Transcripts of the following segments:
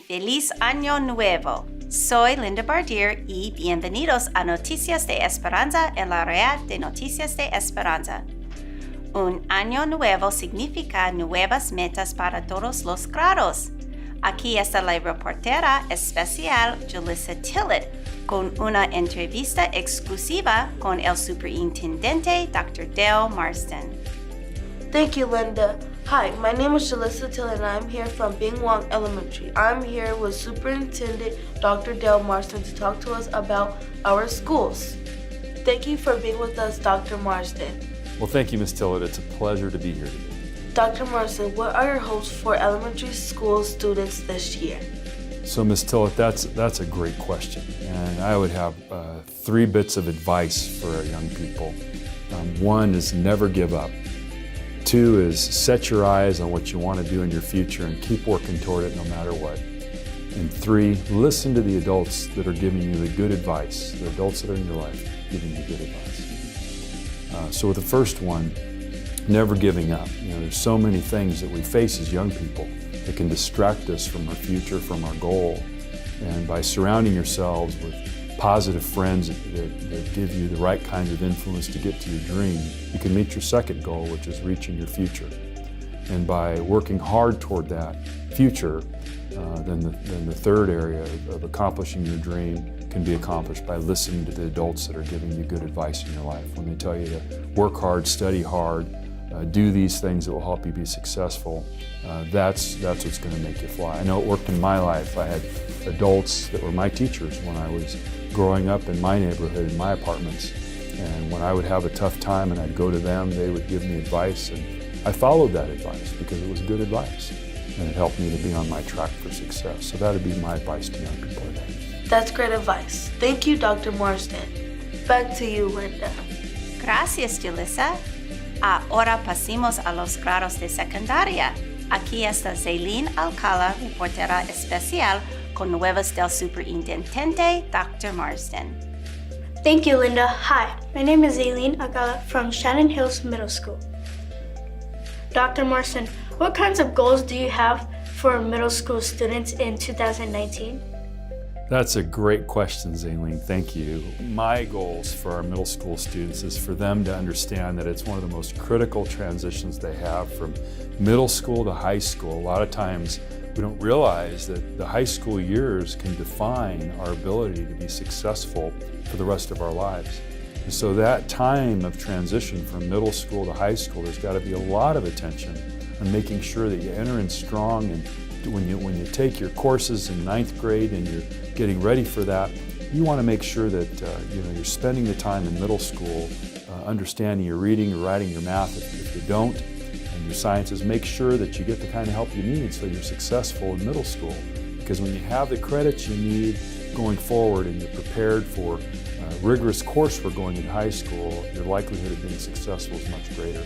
Feliz Año Nuevo. Soy Linda Bardere y bienvenidos a Noticias de Esperanza en la red de Noticias de Esperanza. Un año nuevo significa nuevas metas para todos los grados. Aquí está la reportera especial Julissa Tillett con una entrevista exclusiva con el Superintendente Dr. Dale Marsden. Thank you, Linda. Hi, my name is Julissa Tillett and I'm here from Bingwang Elementary. I'm here with Superintendent Dr. Dale Marsden to talk to us about our schools. Thank you for being with us, Dr. Marsden. Well, thank you, Ms. Tillett. It's a pleasure to be here today. Dr. Marsden, what are your hopes for elementary school students this year? So, Ms. Tillett, that's a great question. And I would have 3 bits of advice for our young people. 1 is never give up. 2 is set your eyes on what you want to do in your future and keep working toward it no matter what. And 3, listen to the adults that are giving you the good advice, the adults that are in your life giving you good advice. So with the first one, never giving up. You know, there's so many things that we face as young people that can distract us from our future, from our goal. And by surrounding yourselves with positive friends that give you the right kinds of influence to get to your dream, you can meet your second goal, which is reaching your future. And by working hard toward that future, then the third area of accomplishing your dream can be accomplished by listening to the adults that are giving you good advice in your life. When they tell you to work hard, study hard, do these things that will help you be successful, that's what's going to make you fly. I know it worked in my life. I had adults that were my teachers when I was growing up in my neighborhood, in my apartments. And when I would have a tough time and I'd go to them, they would give me advice. And I followed that advice because it was good advice. And it helped me to be on my track for success. So that would be my advice to young people today. That's great advice. Thank you, Dr. Marsden. Back to you, Linda. Gracias, Julissa. Ahora pasemos a los grados de secundaria. Aquí está Zaylene Alcala, reportera especial, con nuevas del Superintendente Dr. Marsden. Thank you, Linda. Hi, my name is Zaylene Alcala from Shannon Hills Middle School. Dr. Marsden, what kinds of goals do you have for middle school students in 2019? That's a great question, Zaylene. Thank you. My goals for our middle school students is for them to understand that it's one of the most critical transitions they have from middle school to high school. A lot of times we don't realize that the high school years can define our ability to be successful for the rest of our lives. And so that time of transition from middle school to high school, there's got to be a lot of attention on making sure that you enter in strong, and when you take your courses in 9th grade and you're getting ready for that, you want to make sure that you're spending the time in middle school understanding your reading, your writing, your math. If you don't, and your sciences, make sure that you get the kind of help you need so you're successful in middle school. Because when you have the credits you need going forward and you're prepared for rigorous coursework going into high school, your likelihood of being successful is much greater.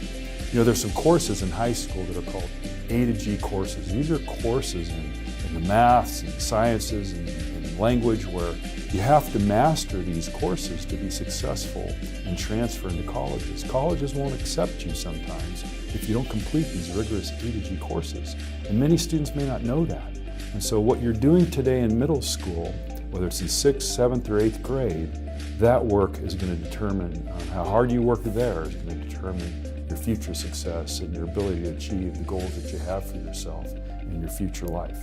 You know, there's some courses in high school that are called A to G courses. These are courses in the maths and sciences and language where you have to master these courses to be successful and transfer into colleges. Colleges won't accept you sometimes if you don't complete these rigorous A to G courses. And many students may not know that. And so what you're doing today in middle school, whether it's in 6th, 7th, or 8th grade, that work is going to determine how hard you work there is going to determine your future success and your ability to achieve the goals that you have for yourself in your future life.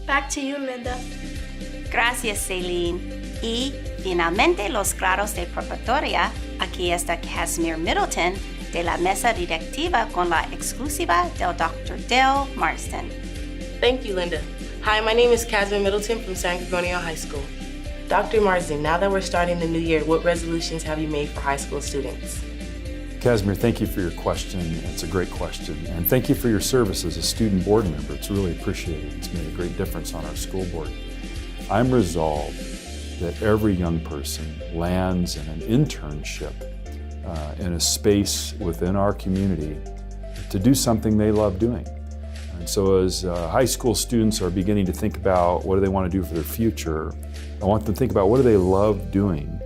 Back to you, Linda. Gracias, Zaylene. Y finalmente los grados de preparatoria. Aquí está Casimir Middleton de la mesa directiva con la exclusiva del Dr. Dale Marsden. Thank you, Linda. Hi, my name is Casimir Middleton from San Gregorio High School. Dr. Marsden, now that we're starting the new year, what resolutions have you made for high school students? Casimir, thank you for your question. It's a great question. And thank you for your service as a student board member. It's really appreciated. It's made a great difference on our school board. I'm resolved that every young person lands in an internship in a space within our community to do something they love doing. And so as high school students are beginning to think about what do they want to do for their future, I want them to think about what do they love doing.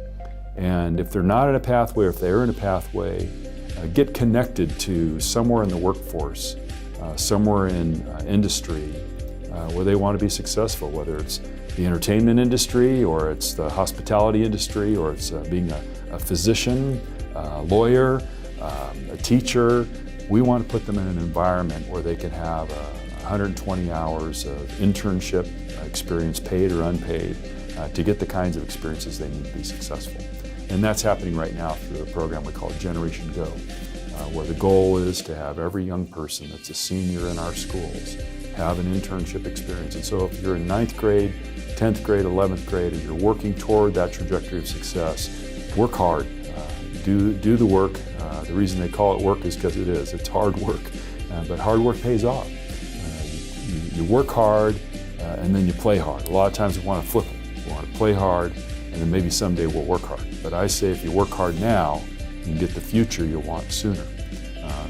And if they're not in a pathway, or if they're in a pathway, get connected to somewhere in the workforce, somewhere in industry, where they want to be successful, whether it's the entertainment industry, or it's the hospitality industry, or it's being a physician, a lawyer, a teacher. We want to put them in an environment where they can have 120 hours of internship experience, paid or unpaid, to get the kinds of experiences they need to be successful. And that's happening right now through a program we call Generation Go, where the goal is to have every young person that's a senior in our schools have an internship experience. And so if you're in 9th grade, 10th grade, 11th grade, and you're working toward that trajectory of success, work hard, do the work. The reason they call it work is because it is. It's hard work, but hard work pays off. You work hard, and then you play hard. A lot of times we want to flip it. We want to play hard, and then maybe someday we'll work hard. But I say if you work hard now, you can get the future you'll want sooner.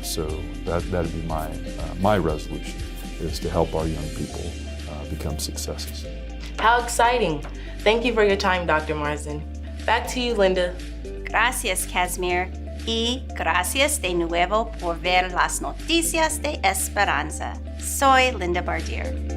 So that'd be my resolution, is to help our young people become successes. How exciting! Thank you for your time, Dr. Marsden. Back to you, Linda. Gracias, Casimir. Y gracias de nuevo por ver las Noticias de Esperanza. Soy Linda Bardere.